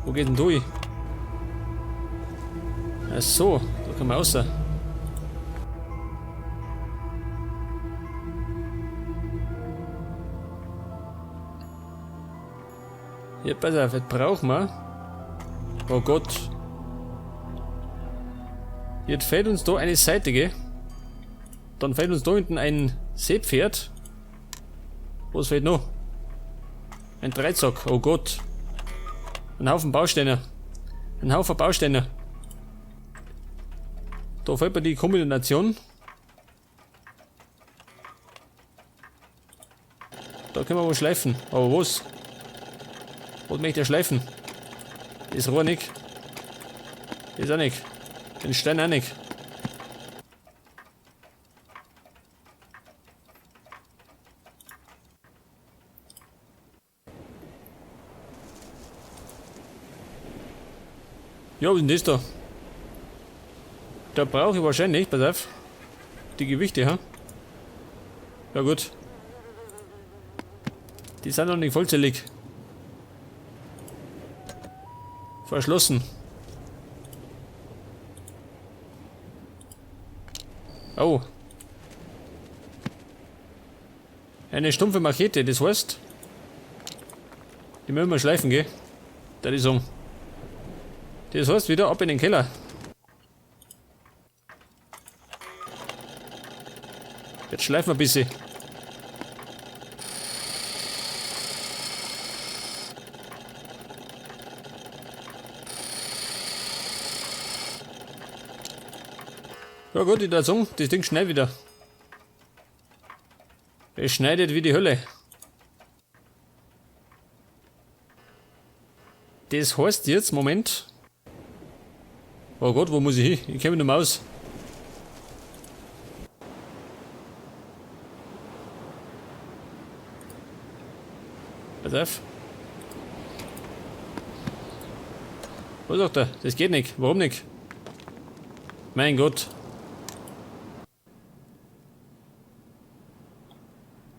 Wo geht denn durch? Ach so, da kann man raus. Ja, pass auf, jetzt brauchen wir. Oh Gott. Jetzt fehlt uns da eine Seite, gell? Dann fehlt uns da hinten ein Seepferd. Was fehlt noch? Ein Dreizack, oh Gott. Ein Haufen Bausteine. Ein Haufen Bausteine. Da fehlt mir die Kombination. Da können wir was schleifen. Aber was? Was möchte ich schleifen? Das Rohr nicht. Das auch nicht. Den Stein auch nicht. Ja, was ist denn das da? Da brauche ich wahrscheinlich, pass auf, die Gewichte, ha? Ja gut. Die sind noch nicht vollzählig. Verschlossen. Oh. Eine stumpfe Machete, das heißt, die müssen wir schleifen, gell? Da die sagen. Das heißt wieder ab in den Keller. Jetzt schleifen wir ein bisschen. Ja gut, ich würde sagen, das Ding schneidet wieder. Es schneidet wie die Hölle. Das heißt jetzt, Moment. Oh Gott, wo muss ich hin? Ich kenne mich nicht mehr aus. Pass auf. Was sagt er? Das geht nicht. Warum nicht? Mein Gott.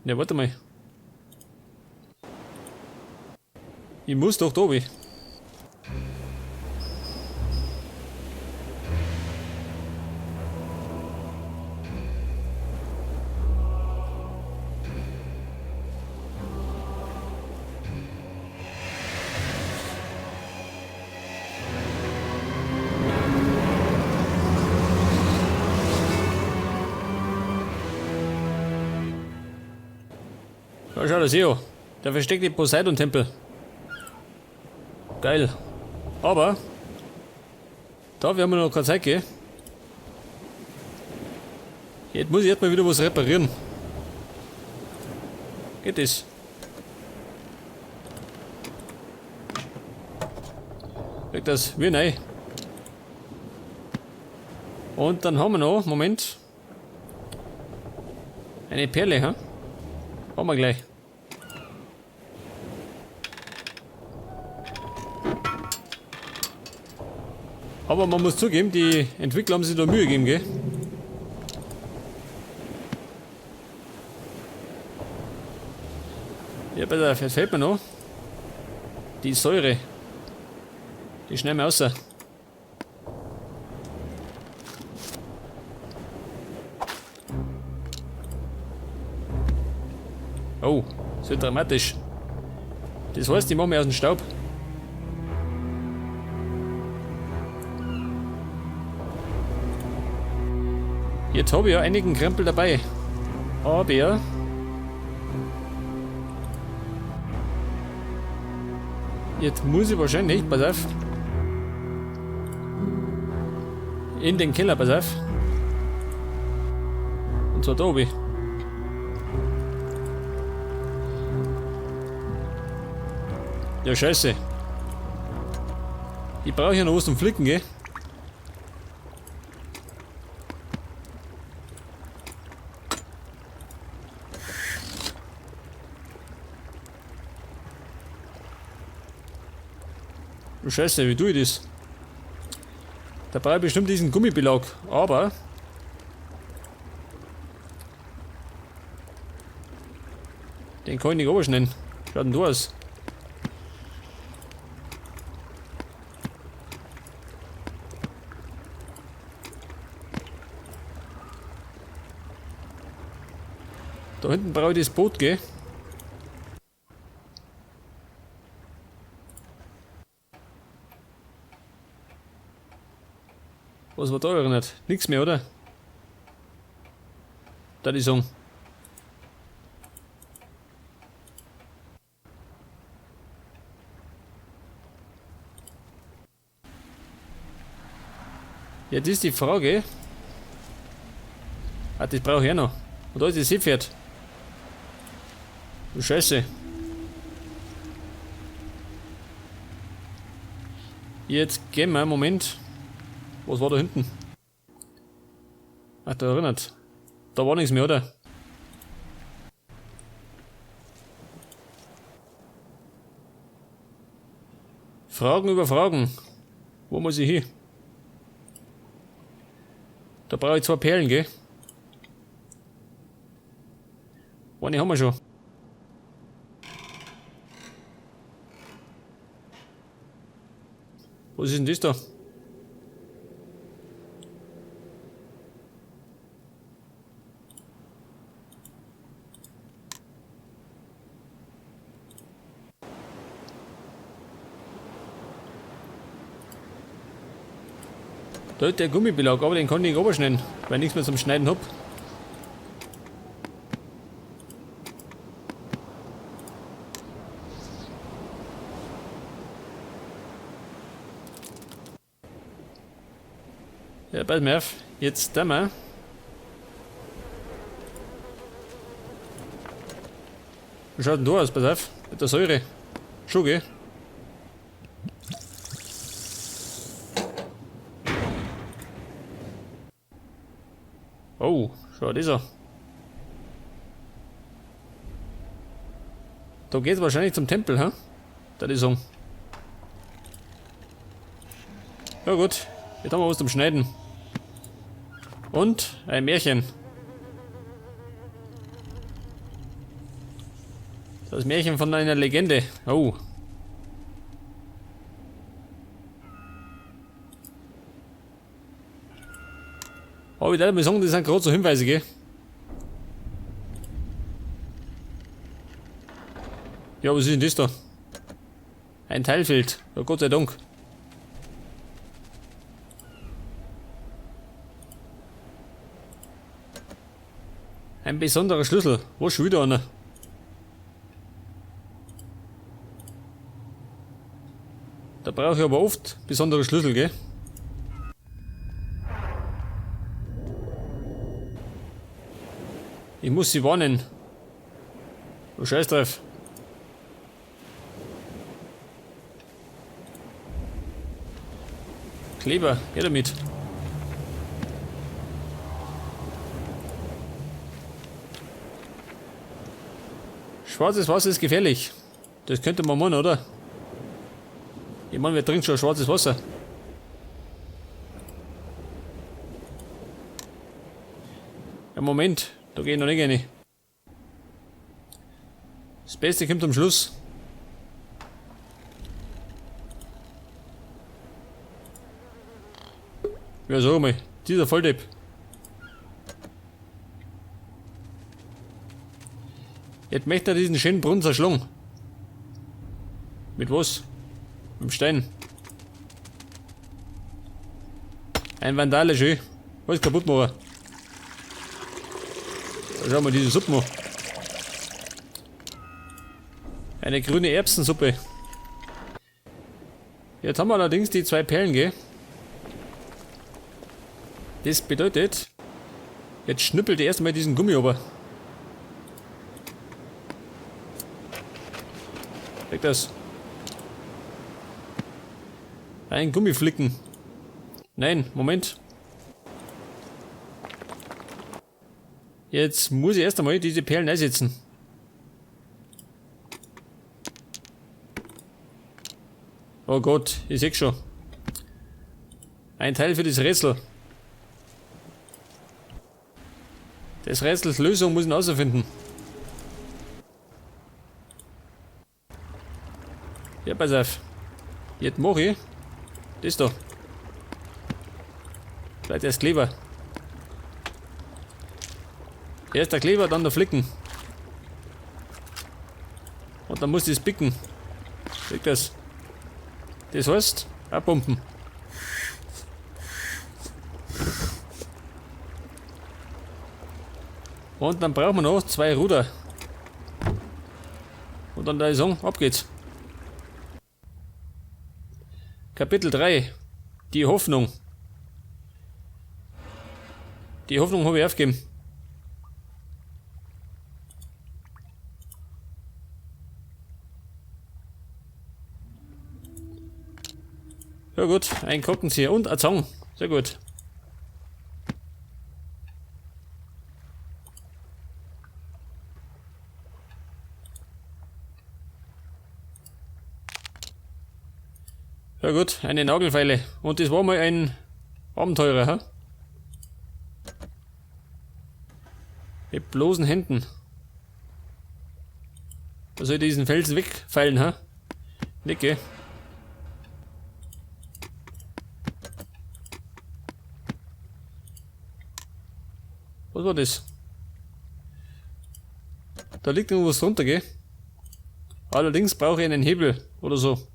Ja, warte mal. Ich muss doch da oben. Ja, schau das hier an. Der versteckte Poseidon-Tempel. Geil. Aber da haben wir noch keine Zeit, gell? Jetzt muss ich erstmal wieder was reparieren. Geht das? Weg das wie neu. Und dann haben wir noch, Moment, eine Perle, ha? Haben wir gleich. Aber man muss zugeben, die Entwickler haben sich da Mühe gegeben, gell? Ja, pass auf, jetzt fehlt mir noch die Säure. Die schneiden wir raus. Oh, so dramatisch. Das heißt, die machen wir aus dem Staub. Jetzt habe ich ja einigen Krempel dabei. Aber jetzt muss ich wahrscheinlich, pass auf, in den Keller, pass auf. Und zwar da oben. Ja, scheiße. Ich brauche ja noch was zum Flicken, gell? Du Scheiße, wie tue ich das? Da brauche ich bestimmt diesen Gummibelag, aber den kann ich nicht oberschneiden. Schaut denn da aus? Da hinten brauche ich das Boot, gell? Was war da erinnert? Nichts mehr, oder? Da die Song. Jetzt ist die Frage. Ah, das brauche ich ja noch. Und da ist das Seepferd. Du Scheiße. Jetzt gehen wir, Moment. Was war da hinten? Ach, da erinnert. Da war nichts mehr, oder? Fragen über Fragen. Wo muss ich hin? Da brauche ich 2 Perlen, gell? Eine haben wir schon. Was ist denn das da? Da ist der Gummibelag, aber den kann ich nicht oberschneiden, weil ich nichts mehr zum Schneiden hab. Ja, pass mal auf. Jetzt da mal. Wie schaut denn da aus? Pass auf. Mit der Säure. Schon, gell? Oh, schau das an. Da geht's wahrscheinlich zum Tempel, hä? Da die Song. Ja gut, jetzt haben wir was zum Schneiden. Und ein Märchen. Das Märchen von einer Legende. Oh. Aber ich darf mal sagen, das sind gerade so Hinweise, gell? Ja, was ist denn das da? Ein Teilfeld. Ja, Gott sei Dank. Ein besonderer Schlüssel. Was, schon wieder einer? Da brauche ich aber oft besondere Schlüssel, gell? Ich muss sie warnen. Du Scheiß drauf. Kleber, geh damit. Schwarzes Wasser ist gefährlich. Das könnte man meinen, oder? Ich meine, wer trinkt schon schwarzes Wasser? Ja, Moment, da gehe ich noch nicht rein. Das Beste kommt am Schluss. Ja, sag mal, dieser Volldepp. Jetzt möchte er diesen schönen Brunnen zerschlagen. Mit was? Mit dem Stein. Ein Vandale, schön. Alles kaputt machen. Da schauen wir diese Suppe mal. Eine grüne Erbsensuppe. Jetzt haben wir allerdings die 2 Perlen, gell? Das bedeutet, jetzt schnippelt er erstmal diesen Gummi runter. Weg das. Ein Gummiflicken. Nein, Moment. Jetzt muss ich erst einmal diese Perlen einsetzen. Oh Gott, ich sehe schon. Ein Teil für das Rätsel. Das Rätsels Lösung muss ich herausfinden. Ja, pass auf. Jetzt mache ich das da. Vielleicht erst Kleber. Erst der Kleber, dann der Flicken. Und dann muss das bicken. Seht das? Das heißt, abpumpen. Und dann brauchen wir noch 2 Ruder. Und dann da ich sagen, ab geht's. Kapitel 3. Die Hoffnung. Die Hoffnung habe ich aufgegeben. Ja gut, ein Korkenzieher und ein Zang. Sehr gut. Ja gut, eine Nagelfeile. Und das war mal ein Abenteurer, ha? Mit bloßen Händen. Da soll ich diesen Felsen wegfallen, ha? Nicke. Was war das? Da liegt irgendwo was drunter, gell? Allerdings brauche ich einen Hebel oder so.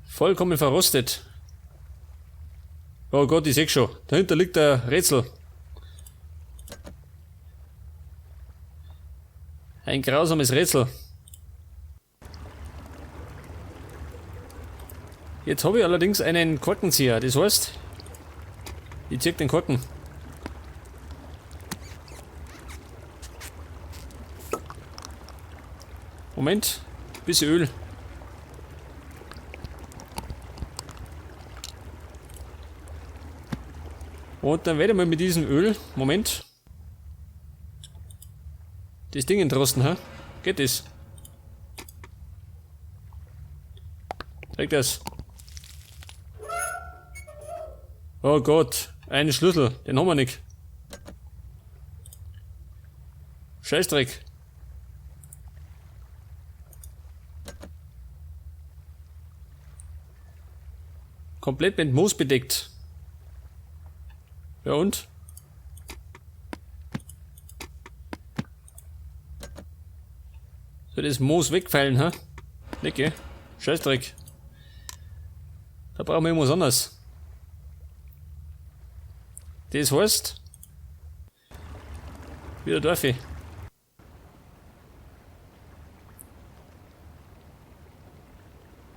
Vollkommen verrostet. Oh Gott, ich sehe schon. Dahinter liegt ein Rätsel. Ein grausames Rätsel. Jetzt habe ich allerdings einen Korkenzieher. Das heißt, ich ziehe den Korken. Moment, bisschen Öl. Und dann werde ich mal mit diesem Öl, Moment, das Ding entrosten, ha? Geht das? Zeig das. Oh Gott, einen Schlüssel, den haben wir nicht. Scheißdreck. Komplett mit Moos bedeckt. Ja und? Soll das Moos wegfallen, ha? Nicke. Scheißdreck. Da brauchen wir irgendwas anderes. Das heißt, wieder Dorfi.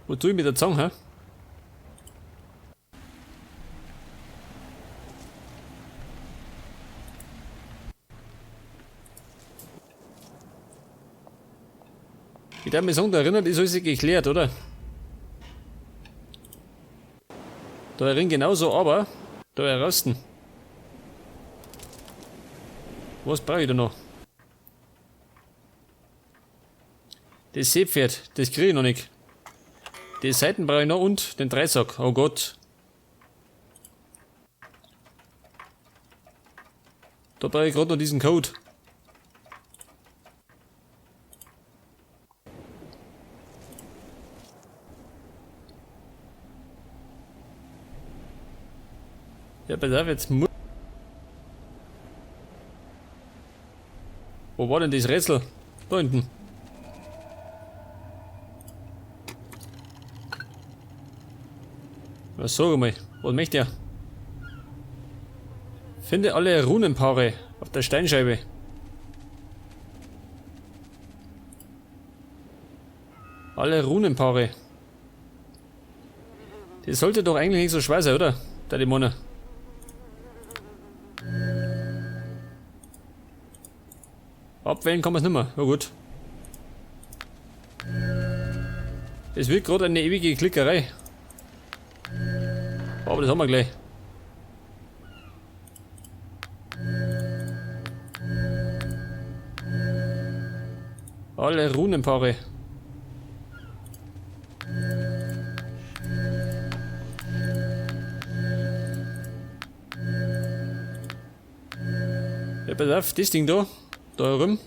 Wo tue ich mit der Zange, ha? Ich darf mich sagen, da erinnert ist alles geklärt, oder? Da erinnert genauso, aber da errasten. Was brauche ich da noch? Das Seepferd, das kriege ich noch nicht. Die Seiten brauche ich noch und den Dreisack. Oh Gott. Da brauche ich gerade noch diesen Code. Ja, pass auf, jetzt muss. Wo war denn das Rätsel? Da hinten. Was sag mal? Was möchte er? Finde alle Runenpaare auf der Steinscheibe. Alle Runenpaare. Das sollte doch eigentlich nicht so schwer sein, oder? Der Dämonen. Abwählen kann man es nicht mehr. Ja gut. Es wird gerade eine ewige Klickerei. Aber das haben wir gleich. Alle Runenpaare. Ja, pass auf, das Ding da. Da herum.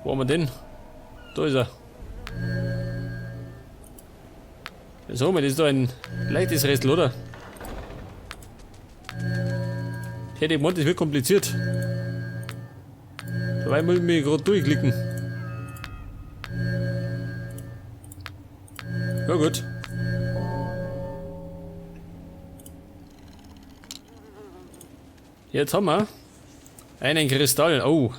Wo haben wir den? Da ist er. So, das ist doch ein leichtes Rätsel, oder? Ich hätte gemeint, das wird kompliziert. Dabei muss ich mich gerade durchklicken. Ja gut. Jetzt haben wir einen Kristall. Oh,